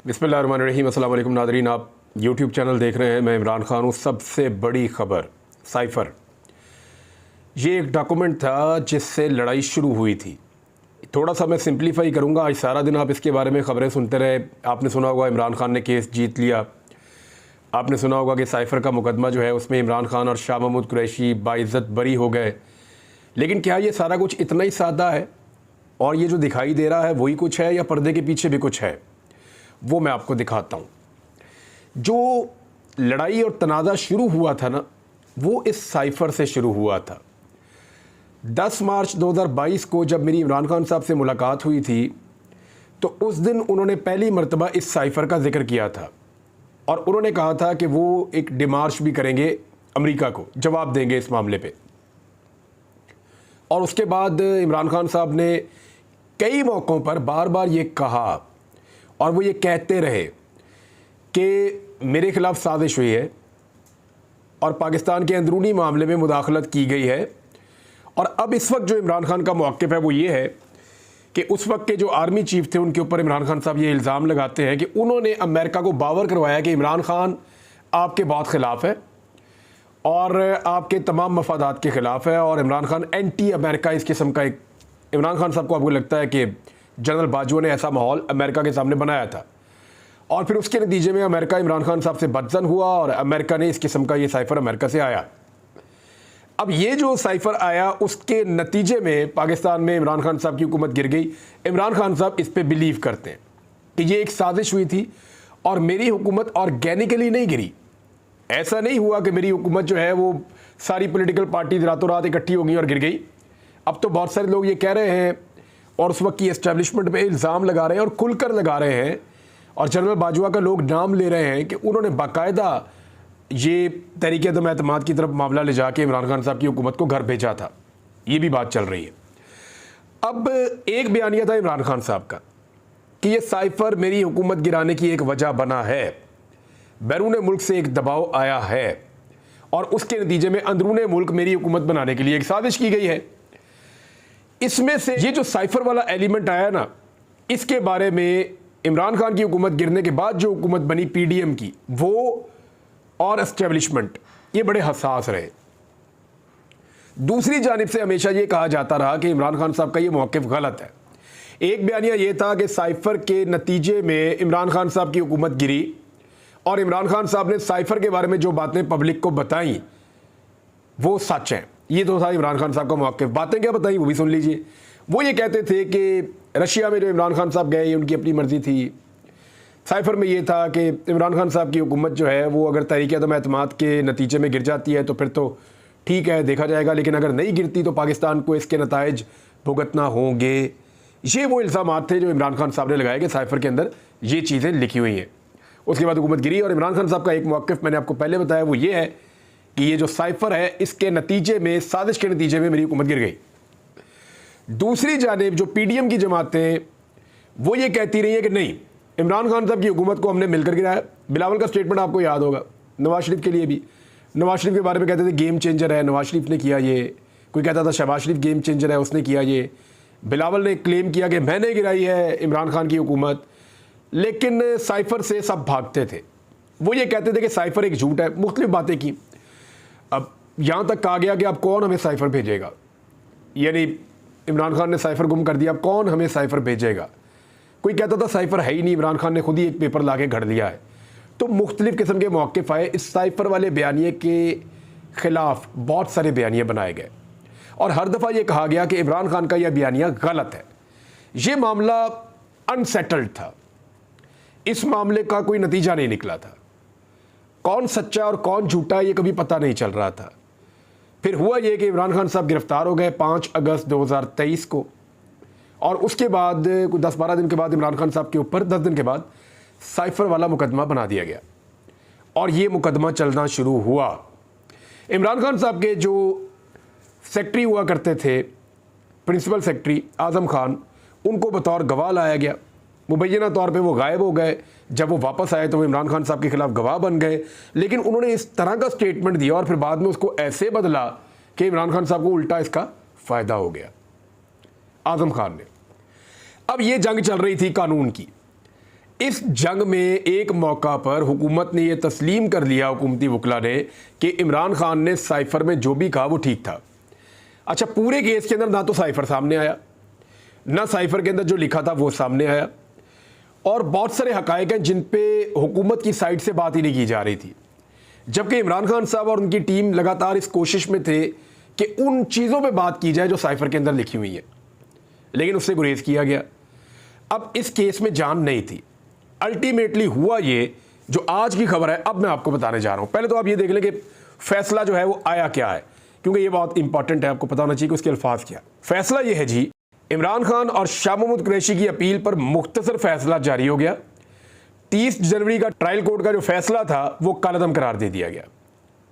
बिस्मिल्लाहिर्रहमानिर्रहीम। अस्सलाम वालेकुम नादरीन, आप यूट्यूब चैनल देख रहे हैं। मैं इमरान खान हूँ। सबसे बड़ी ख़बर साइफ़र, ये एक डॉक्यूमेंट था जिससे लड़ाई शुरू हुई थी। थोड़ा सा मैं सिंप्लीफाई करूँगा। आज सारा दिन आप इसके बारे में ख़बरें सुनते रहे। आपने सुना होगा इमरान खान ने केस जीत लिया। आपने सुना होगा कि साइफ़र का मुकदमा जो है उसमें इमरान खान और शाह महमूद कुरैशी बाइज़्ज़त बरी हो गए। लेकिन क्या ये सारा कुछ इतना ही सादा है और ये जो दिखाई दे रहा है वही कुछ है, या पर्दे के पीछे भी कुछ है? वो मैं आपको दिखाता हूँ। जो लड़ाई और तनाज़ा शुरू हुआ था ना, वो इस साइफ़र से शुरू हुआ था। 10 मार्च 2022 को जब मेरी इमरान खान साहब से मुलाकात हुई थी, तो उस दिन उन्होंने पहली मर्तबा इस साइफ़र का जिक्र किया था और उन्होंने कहा था कि वो एक डिमार्च भी करेंगे, अमेरिका को जवाब देंगे इस मामले पे। और उसके बाद इमरान खान साहब ने कई मौक़ों पर बार बार ये कहा और वो ये कहते रहे कि मेरे ख़िलाफ़ साजिश हुई है और पाकिस्तान के अंदरूनी मामले में मुदाखलत की गई है। और अब इस वक्त जो इमरान खान का मौक़िफ़ है वो ये है कि उस वक्त के जो आर्मी चीफ़ थे उनके ऊपर इमरान खान साहब ये इल्ज़ाम लगाते हैं कि उन्होंने अमेरिका को बावर करवाया कि इमरान खान आपके बहुत ख़िलाफ़ है और आपके तमाम मफादात के ख़िलाफ़ है और इमरान खान एंटी अमेरिका इस किस्म का एक। इमरान खान साहब को आपको लगता है कि जनरल बाजवा ने ऐसा माहौल अमेरिका के सामने बनाया था और फिर उसके नतीजे में अमेरिका इमरान खान साहब से बदजन हुआ और अमेरिका ने इस किस्म का ये साइफ़र अमेरिका से आया। अब ये जो साइफ़र आया उसके नतीजे में पाकिस्तान में इमरान खान साहब की हुकूमत गिर गई। इमरान खान साहब इस पे बिलीव करते हैं कि ये एक साजिश हुई थी और मेरी हुकूमत ऑर्गेनिकली नहीं गिरी। ऐसा नहीं हुआ कि मेरी हुकूमत जो है वो सारी पॉलिटिकल पार्टीज रातों रात इकट्ठी हो गई और गिर गई। अब तो बहुत सारे लोग ये कह रहे हैं और उस वक्त की एस्टेब्लिशमेंट पे इल्ज़ाम लगा रहे हैं और खुलकर लगा रहे हैं और जनरल बाजवा का लोग नाम ले रहे हैं कि उन्होंने बाकायदा ये तहरीक अदम एतमाद की तरफ मामला ले जाके इमरान खान साहब की हुकूमत को घर भेजा था। ये भी बात चल रही है। अब एक बयानिया था इमरान खान साहब का कि ये साइफ़र मेरी हुकूमत गिराने की एक वजह बना है, बैरून मुल्क से एक दबाव आया है और उसके नतीजे में अंदरून मुल्क मेरी हुकूमत बनाने के लिए एक साजिश की गई है। इसमें से ये जो साइफ़र वाला एलिमेंट आया ना, इसके बारे में इमरान खान की हुकूमत गिरने के बाद जो हुकूमत बनी पीडीएम की, वो और एस्टेब्लिशमेंट ये बड़े हसास रहे। दूसरी जानिब से हमेशा ये कहा जाता रहा कि इमरान खान साहब का ये मौक़िफ़ गलत है। एक बयानिया ये था कि साइफ़र के नतीजे में इमरान खान साहब की हुकूमत गिरी और इमरान खान साहब ने साइफ़र के बारे में जो बातें पब्लिक को बताई वो सच हैं। ये तो था इमरान खान साहब का मौक़िफ़। बातें क्या बताई वो भी सुन लीजिए। वो ये कहते थे कि रशिया में जो इमरान खान साहब गए उनकी अपनी मर्ज़ी थी। साइफ़र में ये था कि इमरान खान साहब की हुकूमत जो है वो अगर तहरीक अदम एतमाद के नतीजे में गिर जाती है तो फिर तो ठीक है, देखा जाएगा, लेकिन अगर नहीं गिरती तो पाकिस्तान को इसके नताइज भुगतना होंगे। ये वो इल्ज़ामात थे जो इमरान खान साहब ने लगाए कि साइफ़र के अंदर ये चीज़ें लिखी हुई हैं। उसके बाद हुकूमत गिरी और इमरान खान साहब का एक मौक़िफ़ मैंने आपको पहले बताया, वो ये है कि ये जो साइफ़र है इसके नतीजे में, साजिश के नतीजे में मेरी हुकूमत गिर गई। दूसरी जानिब जो पीडीएम की जमातें वो ये कहती रही है कि नहीं, इमरान खान साहब की हुकूमत को हमने मिलकर गिराया। बिलावल का स्टेटमेंट आपको याद होगा, नवाज शरीफ के लिए भी। नवाज शरीफ के बारे में कहते थे गेम चेंजर है, नवाज शरीफ ने किया ये। कोई कहता था शहबाज शरीफ गेम चेंजर है, उसने किया ये। बिलावल ने क्लेम किया कि मैंने गिराई है इमरान खान की हुकूमत। लेकिन साइफ़र से सब भागते थे। वो ये कहते थे कि साइफ़र एक झूठ है, मुख्तलिफ बातें की। अब यहाँ तक कहा गया कि अब कौन हमें साइफ़र भेजेगा, यानी इमरान खान ने साइफ़र गुम कर दिया, अब कौन हमें साइफ़र भेजेगा। कोई कहता था साइफ़र है ही नहीं, इमरान खान ने खुद ही एक पेपर ला के घड़ लिया है। तो मुख्तलिफ़ किस्म के मौक़िफ़ आए। इस साइफ़र वाले बयानिए के ख़िलाफ़ बहुत सारे बयानिए बनाए गए और हर दफ़ा ये कहा गया कि इमरान खान का यह बयानिया गलत है। ये मामला अनसेटल्ड था, इस मामले का कोई नतीजा नहीं निकला था। कौन सच्चा और कौन झूठा ये कभी पता नहीं चल रहा था। फिर हुआ ये कि इमरान खान साहब गिरफ़्तार हो गए 5 अगस्त 2023 को और उसके बाद कुछ 10-12 दिन के बाद इमरान खान साहब के ऊपर 10 दिन के बाद साइफ़र वाला मुकदमा बना दिया गया और ये मुकदमा चलना शुरू हुआ। इमरान खान साहब के जो सेक्रेटरी हुआ करते थे, प्रिंसिपल सेक्रेटरी आज़म खान, उनको बतौर गवाह लाया गया। मुबैना तौर पे वो गायब हो गए। जब वो वापस आए तो वो इमरान खान साहब के ख़िलाफ़ गवाह बन गए, लेकिन उन्होंने इस तरह का स्टेटमेंट दिया और फिर बाद में उसको ऐसे बदला कि इमरान खान साहब को उल्टा इसका फ़ायदा हो गया, आज़म खान ने। अब ये जंग चल रही थी कानून की। इस जंग में एक मौका पर हुकूमत ने यह तस्लीम कर लिया, हुकूमती वकला ने, कि इमरान खान ने साइफर में जो भी कहा वो ठीक था। अच्छा, पूरे केस के अंदर ना तो साइफर सामने आया, ना साइफर के अंदर जो लिखा था वो सामने आया, और बहुत सारे हकायक हैं जिन पे हुकूमत की साइड से बात ही नहीं की जा रही थी। जबकि इमरान खान साहब और उनकी टीम लगातार इस कोशिश में थे कि उन चीज़ों पे बात की जाए जो साइफर के अंदर लिखी हुई है, लेकिन उससे गुरेज किया गया। अब इस केस में जान नहीं थी। अल्टीमेटली हुआ ये जो आज की खबर है, अब मैं आपको बताने जा रहा हूं। पहले तो आप ये देख लें कि फैसला जो है वो आया क्या है, क्योंकि ये बहुत इंपॉर्टेंट है, आपको पता होना चाहिए कि उसके अल्फाज क्या। फैसला ये है जी, इमरान खान और शाह महमूद कुरैशी की अपील पर मुख्तसर फैसला जारी हो गया। 30 जनवरी का ट्रायल कोर्ट का जो फैसला था वो कलअदम करार दे दिया गया।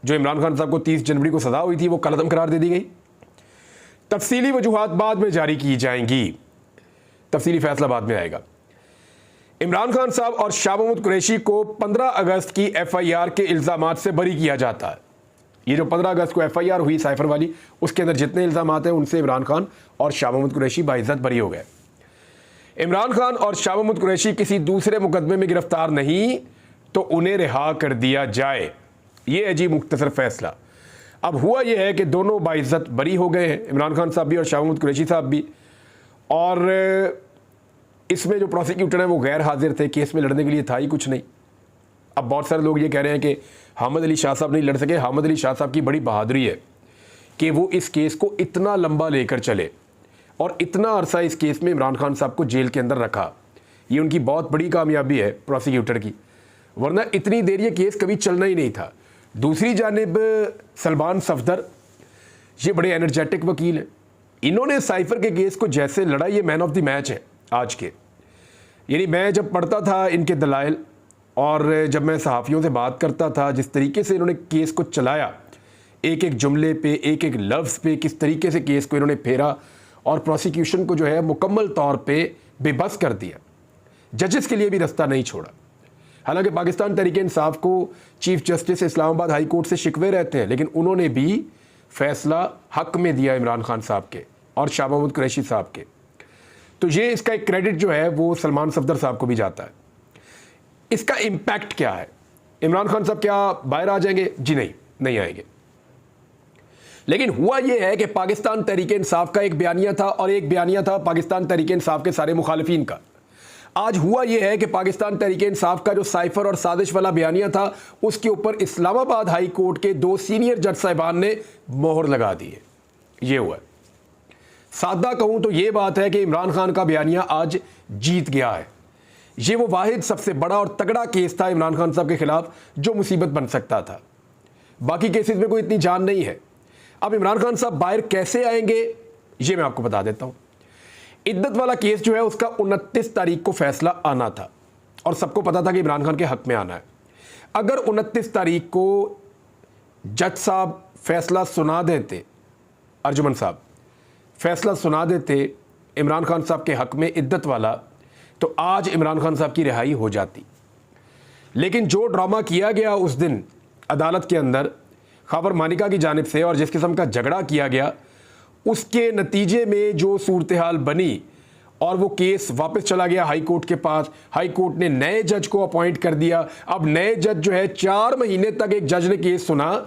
जो इमरान खान साहब को 30 जनवरी को सजा हुई थी वो कलअदम करार दे दी गई। तफसीली वजूहात बाद में जारी की जाएंगी, तफसीली फैसला बाद में आएगा। इमरान खान साहब और शाह महमूद कुरैशी को 15 अगस्त की FIR के इल्ज़ामात से बरी किया जाता है। ये जो 15 अगस्त को FIR हुई साइफर वाली, उसके अंदर जितने इल्ज़ामात हैं उनसे इमरान खान और शाह महमूद कुरैशी बाइज्जत बरी हो गए। इमरान खान और शाह महमूद कुरैशी किसी दूसरे मुकदमे में गिरफ्तार नहीं तो उन्हें रिहा कर दिया जाए। ये है जी मुख्तसर फैसला। अब हुआ यह है कि दोनों बाइज्जत बरी हो गए हैं, इमरान खान साहब भी और शाह महमूद कुरैशी साहब भी। और इसमें जो प्रोसिक्यूटर है वो गैर हाजिर थे, केस में लड़ने के लिए था ही कुछ नहीं। अब बहुत सारे लोग ये कह रहे हैं कि हामिद अली शाह साहब नहीं लड़ सके। हामिद अली शाह साहब की बड़ी बहादुरी है कि वो इस केस को इतना लंबा लेकर चले और इतना अरसा इस केस में इमरान खान साहब को जेल के अंदर रखा। ये उनकी बहुत बड़ी कामयाबी है प्रोसिक्यूटर की, वरना इतनी देर ये केस कभी चलना ही नहीं था। दूसरी जानिब सलमान सफदर, ये बड़े एनर्जेटिक वकील हैं। इन्होंने साइफर के केस को जैसे लड़ा, ये मैन ऑफ द मैच है आज के। यानी मैं जब पढ़ता था इनके दलाइल और जब मैं सहाफ़ियों से बात करता था, जिस तरीके से इन्होंने केस को चलाया, एक एक जुमले पे, एक एक लफ्ज़ पे किस तरीके से केस को इन्होंने फेरा और प्रोसिक्यूशन को जो है मुकम्मल तौर पे बेबस कर दिया, जजेस के लिए भी रास्ता नहीं छोड़ा। हालांकि पाकिस्तान तहरीक इंसाफ को chief justice Islamabad high court से शिकवे रहते हैं, लेकिन उन्होंने भी फैसला हक में दिया इमरान खान साहब के और शाह महमूद कुरैशी साहब के। तो ये इसका एक क्रेडिट जो है वो सलमान सफदर साहब को भी जाता है। इसका इम्पैक्ट क्या है? इमरान खान साहब क्या बाहर आ जाएंगे? जी नहीं आएंगे। लेकिन हुआ यह है कि पाकिस्तान तहरीक इंसाफ का एक बयानिया था और एक बयानिया था पाकिस्तान तहरीक इंसाफ के सारे मुखालिफिन का। आज हुआ यह है कि पाकिस्तान तहरीक इंसाफ का जो साइफर और साजिश वाला बयानिया था उसके ऊपर इस्लामाबाद हाई कोर्ट के 2 सीनियर जज साहिबान ने मोहर लगा दी है। ये हुआ। सादा कहूं तो ये बात है कि इमरान खान का बयानिया आज जीत गया है। ये वो वाहिद सबसे बड़ा और तगड़ा केस था इमरान खान साहब के खिलाफ जो मुसीबत बन सकता था। बाकी केसेस में कोई इतनी जान नहीं है। अब इमरान खान साहब बाहर कैसे आएंगे ये मैं आपको बता देता हूं। इद्दत वाला केस जो है उसका 29 तारीख को फैसला आना था और सबको पता था कि इमरान खान के हक में आना है। अगर 29 तारीख को जज साहब फैसला सुना देते, अर्जुमन साहब फैसला सुना देते इमरान खान साहब के हक में इद्दत वाला, तो आज इमरान खान साहब की रिहाई हो जाती। लेकिन जो ड्रामा किया गया उस दिन अदालत के अंदर खबर मानिका की जानिब से और जिस किस्म का झगड़ा किया गया, उसके नतीजे में जो सूरत हाल बनी और वो केस वापस चला गया हाई कोर्ट के पास। हाई कोर्ट ने नए जज को अपॉइंट कर दिया। अब नए जज जो है 4 महीने तक एक जज ने केस सुना,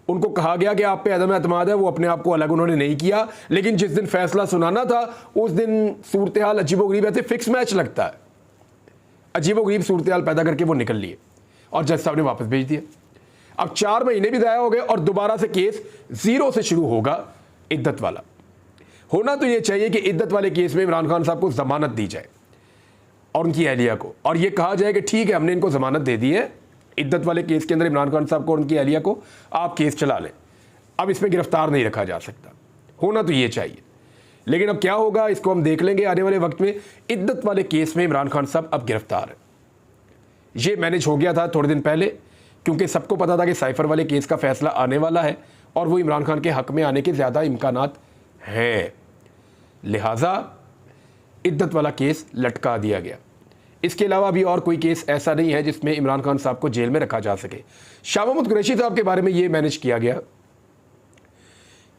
उनको कहा गया कि आप पे अदम एतमाद है, वो अपने आप को अलग उन्होंने नहीं किया। लेकिन जिस दिन फैसला सुनाना था उस दिन सूरत हाल अजीबोगरीब, ऐसे फिक्स मैच लगता है, अजीबोगरीब सूरत हाल पैदा करके वो निकल लिए और जज साहब ने वापस भेज दिया। अब 4 महीने भी ज़ाया हो गए और दोबारा से केस 0 से शुरू होगा इद्दत वाला। होना तो ये चाहिए कि इद्दत वाले केस में इमरान खान साहब को जमानत दी जाए और उनकी अहलिया को, और ये कहा जाए कि ठीक है हमने इनको जमानत दे दी है, इद्दत वाले केस के अंदर इमरान खान साहब को और उनकी अहलिया को आप केस चला लें, अब इसमें गिरफ्तार नहीं रखा जा सकता। होना तो ये चाहिए। लेकिन अब क्या होगा इसको हम देख लेंगे आने वाले वक्त में। इद्दत वाले केस में इमरान खान साहब अब गिरफ्तार है। ये मैनेज हो गया था थोड़े दिन पहले, क्योंकि सबको पता था कि साइफर वाले केस का फैसला आने वाला है और वो इमरान खान के हक में आने के ज़्यादा इम्कानात हैं। लिहाजा इद्दत वाला केस लटका दिया गया। इसके अलावा भी और कोई केस ऐसा नहीं है जिसमें इमरान खान साहब को जेल में रखा जा सके। शाह महमूद कुरैशी साहब के बारे में ये मैनेज किया गया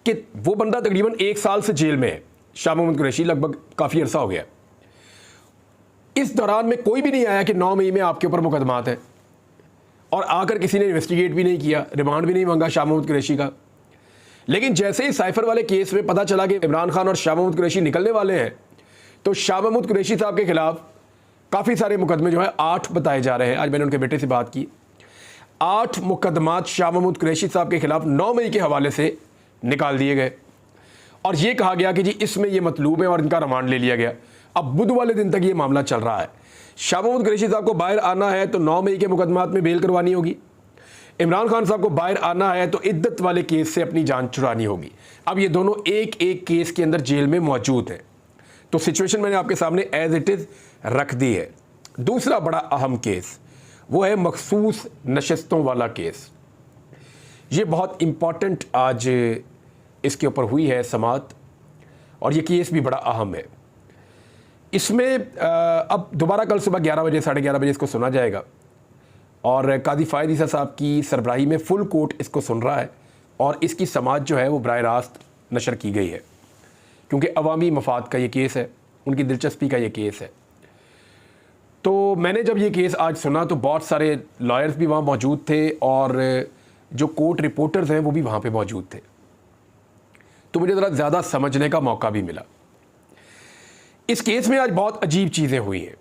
कि वो बंदा तकरीबन 1 साल से जेल में है। शाह महमूद कुरैशी लगभग काफ़ी अरसा हो गया। इस दौरान में कोई भी नहीं आया कि 9 मई में आपके ऊपर मुकदमात हैं, और आकर किसी ने इन्वेस्टिगेट भी नहीं किया, रिमांड भी नहीं मांगा शाह महमूद कुरैशी का। लेकिन जैसे ही साइफर वाले केस में पता चला कि इमरान खान और शाह महमूद कुरैशी निकलने वाले हैं, तो शाह महमूद कुरैशी साहब के खिलाफ काफ़ी सारे मुकदमे जो है 8 बताए जा रहे हैं। आज मैंने उनके बेटे से बात की, 8 मुकदमात शाह महमूद कुरैशी साहब के खिलाफ 9 मई के हवाले से निकाल दिए गए, और ये कहा गया कि जी इसमें ये मतलूब है और इनका रिमांड ले लिया गया। अब बुध वाले दिन तक ये मामला चल रहा है। शाह महमूद कुरैशी साहब को बाहर आना है तो 9 मई के मुकदमात में बेल करवानी होगी। इमरान खान साहब को बाहर आना है तो इद्दत वाले केस से अपनी जान छुड़ानी होगी। अब ये दोनों एक एक केस के अंदर जेल में मौजूद हैं। तो सिचुएशन मैंने आपके सामने एज इट इज़ रख दी है। दूसरा बड़ा अहम केस वो है मखसूस नशस्तों वाला केस। ये बहुत इम्पॉर्टेंट आज इसके ऊपर हुई है समाअत, और ये केस भी बड़ा अहम है। इसमें अब दोबारा कल सुबह 11 बजे 11:30 बजे इसको सुना जाएगा, और कादी फ़ायद ईसा साहब की सरबराही में फुल कोर्ट इसको सुन रहा है, और इसकी समाअत जो है वो बराह रास्त नशर की गई है, क्योंकि अवामी मफाद का ये केस है, उनकी दिलचस्पी का ये केस है। तो मैंने जब ये केस आज सुना तो बहुत सारे लॉयर्स भी वहाँ मौजूद थे, और जो कोर्ट रिपोर्टर्स हैं वो भी वहाँ पे मौजूद थे, तो मुझे ज़रा ज़्यादा समझने का मौका भी मिला। इस केस में आज बहुत अजीब चीज़ें हुई हैं,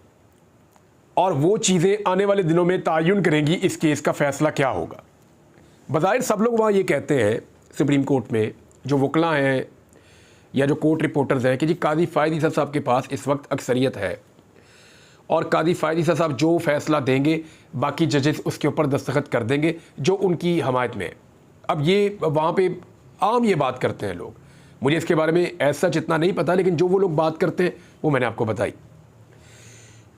और वो चीज़ें आने वाले दिनों में तयन करेंगी इस केस का फ़ैसला क्या होगा। बज़ाहिर सब लोग वहाँ ये कहते हैं सुप्रीम कोर्ट में, जो वकला हैं या जो कोर्ट रिपोर्टर्स हैं, कि जी कादी फ़ायद ईसा साहब के पास इस वक्त अक्सरियत है, और कादी फ़ायद ईसा साहब जो फ़ैसला देंगे बाकी जजेस उसके ऊपर दस्तखत कर देंगे जो उनकी हमायत में है। अब ये वहाँ पे आम ये बात करते हैं लोग, मुझे इसके बारे में ऐसा जितना नहीं पता, लेकिन जो वो लोग बात करते हैं वो मैंने आपको बताई।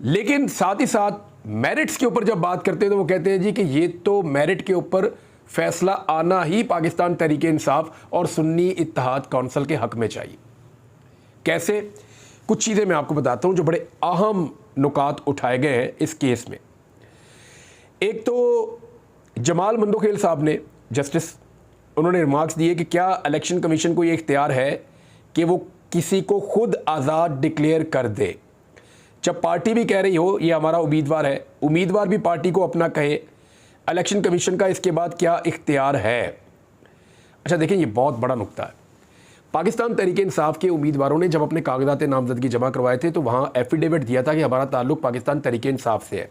लेकिन साथ ही साथ मेरिट्स के ऊपर जब बात करते हैं तो वो कहते हैं जी कि ये तो मेरिट के ऊपर फ़ैसला आना ही पाकिस्तान तहरीक इंसाफ और सुन्नी इत्तेहाद कौंसिल के हक़ में चाहिए। कैसे? कुछ चीज़ें मैं आपको बताता हूँ जो बड़े अहम नुकात उठाए गए हैं इस केस में। एक तो जमाल मंदोखेल साहब ने, जस्टिस, उन्होंने रिमार्क्स दिए कि क्या इलेक्शन कमीशन को ये इख्तियार है कि वो किसी को खुद आज़ाद डिक्लेयर कर दे। जब पार्टी भी कह रही हो ये हमारा उम्मीदवार है, उम्मीदवार भी पार्टी को अपना कहे, इलेक्शन कमीशन का इसके बाद क्या इख्तियार है। अच्छा देखें, ये बहुत बड़ा नुक्ता है। पाकिस्तान तहरीक इंसाफ के उम्मीदवारों ने जब अपने कागजात नामजदगी जमा करवाए थे तो वहाँ एफिडेविट दिया था कि हमारा ताल्लुक़ पाकिस्तान तहरीक इंसाफ से है।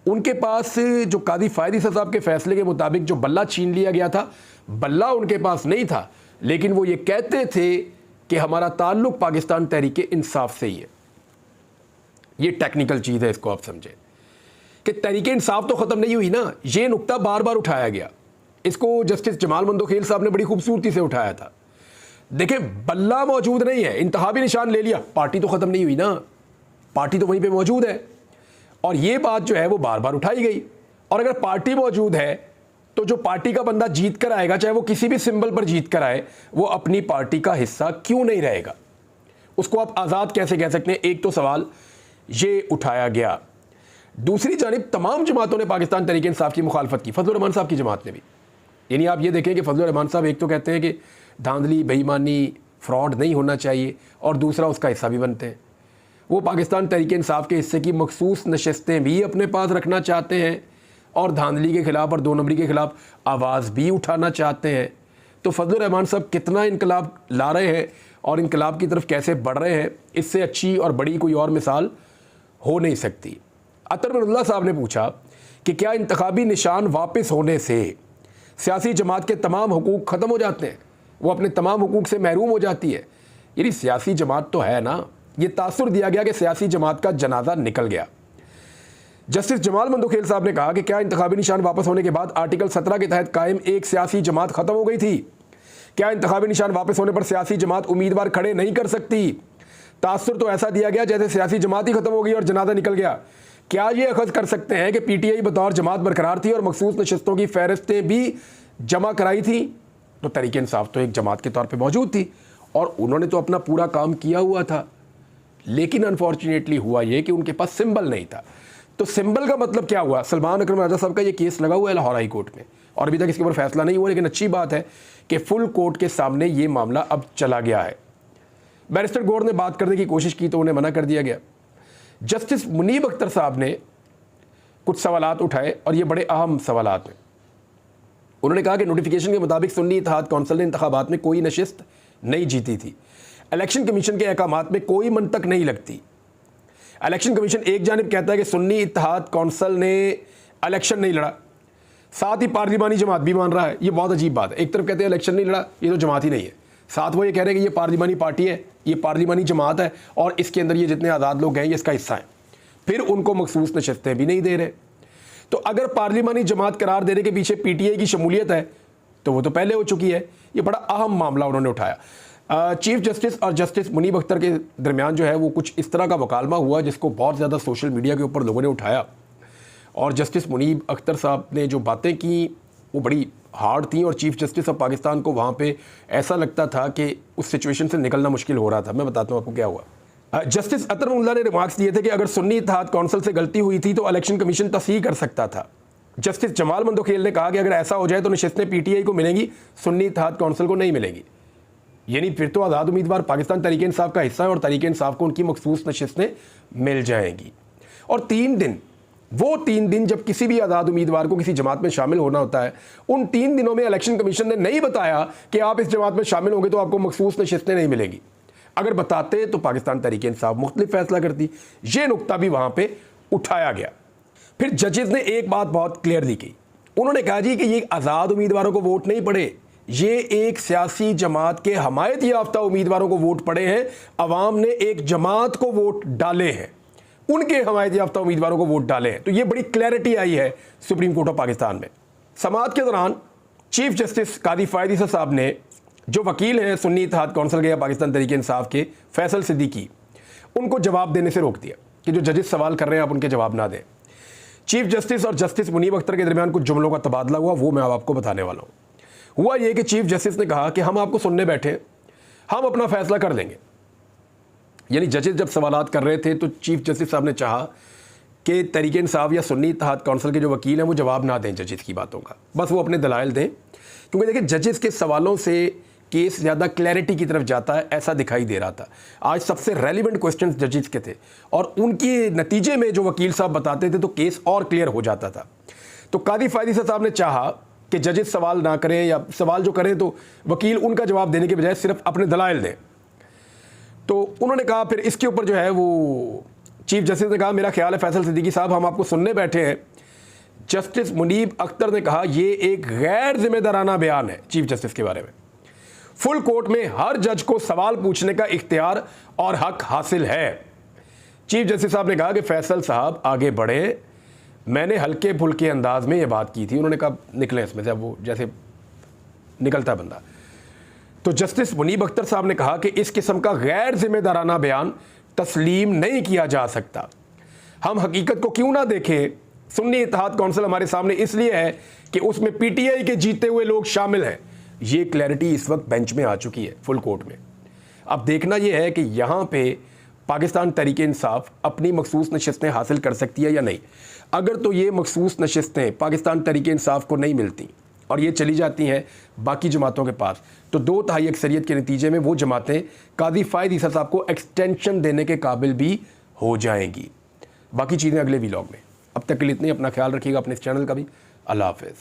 उनके पास जो कादी फ़ायद ईसा साहब के फैसले के मुताबिक जो बल्ला छीन लिया गया था, बल्ला उनके पास नहीं था, लेकिन वो ये कहते थे कि हमारा ताल्लुक़ पाकिस्तान तहरीक इंसाफ से ही है। ये टेक्निकल चीज़ है, इसको आप समझें कि तहरीक इंसाफ तो ख़त्म नहीं हुई ना। ये नुक्ता बार बार उठाया गया, इसको जस्टिस जमाल मंदोखेल साहब ने बड़ी खूबसूरती से उठाया था। देखिए, बल्ला मौजूद नहीं है, इंतहाबी निशान ले लिया, पार्टी तो ख़त्म नहीं हुई ना, पार्टी तो वहीं पे मौजूद है। और ये बात जो है वो बार बार उठाई गई। और अगर पार्टी मौजूद है तो जो पार्टी का बंदा जीत कर आएगा, चाहे वो किसी भी सिंबल पर जीत कर आए, वो अपनी पार्टी का हिस्सा क्यों नहीं रहेगा? उसको आप आज़ाद कैसे कह सकते हैं? एक तो सवाल ये उठाया गया। दूसरी जानिब तमाम जमातों ने पाकिस्तान तहरीक इंसाफ की मुखालफत की, फजलुर रहमान साहब की जमात ने भी। यानी आप ये देखें कि फजलुर रहमान साहब एक तो कहते हैं कि धांधली, बेईमानी, फ्रॉड नहीं होना चाहिए, और दूसरा उसका हिस्सा भी बनते हैं। वो पाकिस्तान तहरीक इंसाफ के हिस्से की मखसूस नशस्तें भी अपने पास रखना चाहते हैं, और धांधली के ख़िलाफ़ और 2 नंबरी के ख़िलाफ़ आवाज़ भी उठाना चाहते हैं। तो फजलुर रहमान साहब कितना इनकलाब ला रहे हैं और इनकलाब की तरफ कैसे बढ़ रहे हैं, इससे अच्छी और बड़ी कोई और मिसाल हो नहीं सकती। अतर मनउल्लाह साहब ने पूछा कि क्या इंतखाबी निशान वापस होने से सियासी जमात के तमाम हुकूक ख़त्म हो जाते हैं, वो अपने तमाम हुकूक से महरूम हो जाती है? यानी सियासी जमात तो है ना। ये तासुर दिया गया कि सियासी जमात का जनाजा निकल गया। जस्टिस जमाल मंदोखेल साहब ने कहा कि क्या इंतखाबी निशान वापस होने के बाद आर्टिकल 17 के तहत कायम एक सियासी जमात ख़त्म हो गई थी? क्या इंतखाबी निशान वापस होने पर सियासी जमात उम्मीदवार खड़े नहीं कर सकती? तासुर तो ऐसा दिया गया जैसे सियासी जमात ही ख़त्म हो गई और जनाजा निकल गया। क्या ये अखज़ कर सकते हैं कि PTI बतौर जमात बरकरार थी और मखसूस नशस्तों की फ़हरिस्तें भी जमा कराई थी? तो तहरीक इंसाफ तो एक जमात के तौर पर मौजूद थी और उन्होंने तो अपना पूरा काम किया हुआ था। लेकिन अनफॉर्चुनेटली हुआ ये कि उनके पास सिंबल नहीं था। तो सिंबल का मतलब क्या हुआ? सलमान अकरम राजा साहब का ये केस लगा हुआ है लाहौर हाई कोर्ट में, और अभी तक इसके ऊपर फैसला नहीं हुआ। लेकिन अच्छी बात है कि फुल कोर्ट के सामने ये मामला अब चला गया है। बैरिस्टर गौर ने बात करने की कोशिश की तो उन्हें मना कर दिया गया। जस्टिस मुनीब अख्तर साहब ने कुछ सवालात उठाए और ये बड़े अहम सवालात हैं। उन्होंने कहा कि नोटिफिकेशन के मुताबिक सुन्नी इत्तेहाद कौंसिल ने इंतखाबात में कोई नशिस्त नहीं जीती थी। इलेक्शन कमीशन के अहकामात में कोई मंतक नहीं लगती। इलेक्शन कमीशन एक जानिब कहता है कि सुन्नी इत्तेहाद कौंसिल ने इलेक्शन नहीं लड़ा, साथ ही पार्लिमानी जमात भी मान रहा है। ये बहुत अजीब बात है। एक तरफ कहते हैं इलेक्शन नहीं लड़ा, ये तो जमात ही नहीं है, साथ वो ये कह रहे हैं कि ये पार्लिमानी पार्टी है, ये पार्लिमानी जमात है और इसके अंदर ये जितने आज़ाद लोग हैं ये इसका हिस्सा है। फिर उनको मखसूस नशस्तें भी नहीं दे रहे। तो अगर पार्लिमानी जमात करार देने के पीछे पीटीआई की शमूलियत है तो वो तो पहले हो चुकी है। ये बड़ा अहम मामला उन्होंने उठाया। चीफ जस्टिस और जस्टिस मुनीब अख्तर के दरमियान जो है वो कुछ इस तरह का मुकालमा हुआ जिसको बहुत ज़्यादा सोशल मीडिया के ऊपर लोगों ने उठाया। और जस्टिस मुनीब अख्तर साहब ने जो बातें की वो बड़ी हार्ड थी और चीफ जस्टिस ऑफ पाकिस्तान को वहाँ पे ऐसा लगता था कि उस सिचुएशन से निकलना मुश्किल हो रहा था। मैं बताता हूँ आपको क्या हुआ। जस्टिस अतर मुल्ला ने रिमार्क्स दिए थे कि अगर सुन्नी इत्तेहाद कौंसिल से गलती हुई थी तो इलेक्शन कमीशन तस्हीह कर सकता था। जस्टिस जमाल मंदोखेल ने कहा कि अगर ऐसा हो जाए तो नशिस्तें पीटीआई को मिलेंगी, सुन्नी इत्तेहाद कौंसिल को नहीं मिलेंगी। यानी फिर तो आज़ाद उम्मीदवार पाकिस्तान तहरीक इंसाफ का हिस्सा है और तहरीक इंसाफ को उनकी मखसूस नशिस्तें मिल जाएंगी। और 3 दिन, वो 3 दिन जब किसी भी आज़ाद उम्मीदवार को किसी जमात में शामिल होना होता है, उन 3 दिनों में इलेक्शन कमीशन ने नहीं बताया कि आप इस जमात में शामिल होंगे तो आपको मखसूस नशिस्तें नहीं मिलेंगी। अगर बताते तो पाकिस्तान तहरीक इंसाफ मुख्तलिफ फैसला करती। ये नुक्ता भी वहाँ पे उठाया गया। फिर जजेस ने एक बात बहुत क्लियरली की। उन्होंने कहा जी कि ये आज़ाद उम्मीदवारों को वोट नहीं पड़े, ये एक सियासी जमात के हमायत याफ्ता उम्मीदवारों को वोट पड़े हैं। अवाम ने एक जमात को वोट डाले हैं, उनके हमायत याफ्ता उम्मीदवारों को वोट डाले हैं। तो ये बड़ी क्लैरिटी आई है सुप्रीम कोर्ट ऑफ पाकिस्तान में। समाअत के दौरान चीफ जस्टिस कादी फायद ईसा साहब ने, जो वकील हैं सुन्नी इत्तेहाद कौंसिल के या पाकिस्तान तहरीक इंसाफ के, फैसल सिद्दीकी, उनको जवाब देने से रोक दिया कि जो जजेस सवाल कर रहे हैं आप उनके जवाब ना दें। चीफ जस्टिस और जस्टिस मुनीब अख्तर के दरमियान कुछ जुमलों का तबादला हुआ, वो मैं अब आपको बताने वाला हूँ। हुआ ये कि चीफ जस्टिस ने कहा कि हम आपको सुनने बैठे, हम अपना फैसला कर लेंगे। यानी जजेस जब सवालात कर रहे थे तो चीफ जस्टिस साहब ने चाहा कि तहरीक इंसाफ या सुन्नी इत्तेहाद कौंसिल के जो वकील हैं वो जवाब ना दें जजेस की बातों का, बस वो अपने दलाइल दें। क्योंकि देखिए जजेस के सवालों से केस ज़्यादा क्लैरिटी की तरफ जाता है, ऐसा दिखाई दे रहा था। आज सबसे रेलिवेंट क्वेश्चंस जजेस के थे और उनके नतीजे में जो वकील साहब बताते थे तो केस और क्लियर हो जाता था। तो कादी फायद ईसा साहब ने चाहा कि जजेस सवाल ना करें या सवाल जो करें तो वकील उनका जवाब देने के बजाय सिर्फ अपने दलाइल दें। तो उन्होंने कहा, फिर इसके ऊपर जो है वो चीफ जस्टिस ने कहा, मेरा ख्याल है फैसल सिद्दीकी साहब हम आपको सुनने बैठे हैं। जस्टिस मुनीब अख्तर ने कहा ये एक गैर जिम्मेदाराना बयान है चीफ जस्टिस के बारे में। फुल कोर्ट में हर जज को सवाल पूछने का इख्तियार और हक हासिल है। चीफ जस्टिस साहब ने कहा कि फैसल साहब आगे बढ़े, मैंने हल्के फुल्के अंदाज में ये बात की थी। उन्होंने कहा निकले इसमें से, अब वो जैसे निकलता है बंदा। तो जस्टिस मुनीब अख्तर साहब ने कहा कि इस किस्म का गैर जिम्मेदाराना बयान तस्लीम नहीं किया जा सकता। हम हकीकत को क्यों ना देखें, सुन्नी इत्तेहाद कौंसिल हमारे सामने इसलिए है कि उसमें पीटीआई के जीते हुए लोग शामिल हैं। ये क्लैरिटी इस वक्त बेंच में आ चुकी है, फुल कोर्ट में। अब देखना यह है कि यहाँ पे पाकिस्तान तहरीक इंसाफ अपनी मखसूस नशिस्तें हासिल कर सकती है या नहीं। अगर तो ये मखसूस नशिस्तें पाकिस्तान तहरीक इंसाफ को नहीं मिलती और ये चली जाती हैं बाकी जमातों के पास, तो 2/3 अक्सरियत के नतीजे में वो जमातें कादी फायद ईसा साहब को एक्सटेंशन देने के काबिल भी हो जाएंगी। बाकी चीज़ें अगले व्लॉग में। अब तक के लिए इतनी, अपना ख्याल रखिएगा, अपने इस चैनल का भी। अल्लाह हाफ़िज़।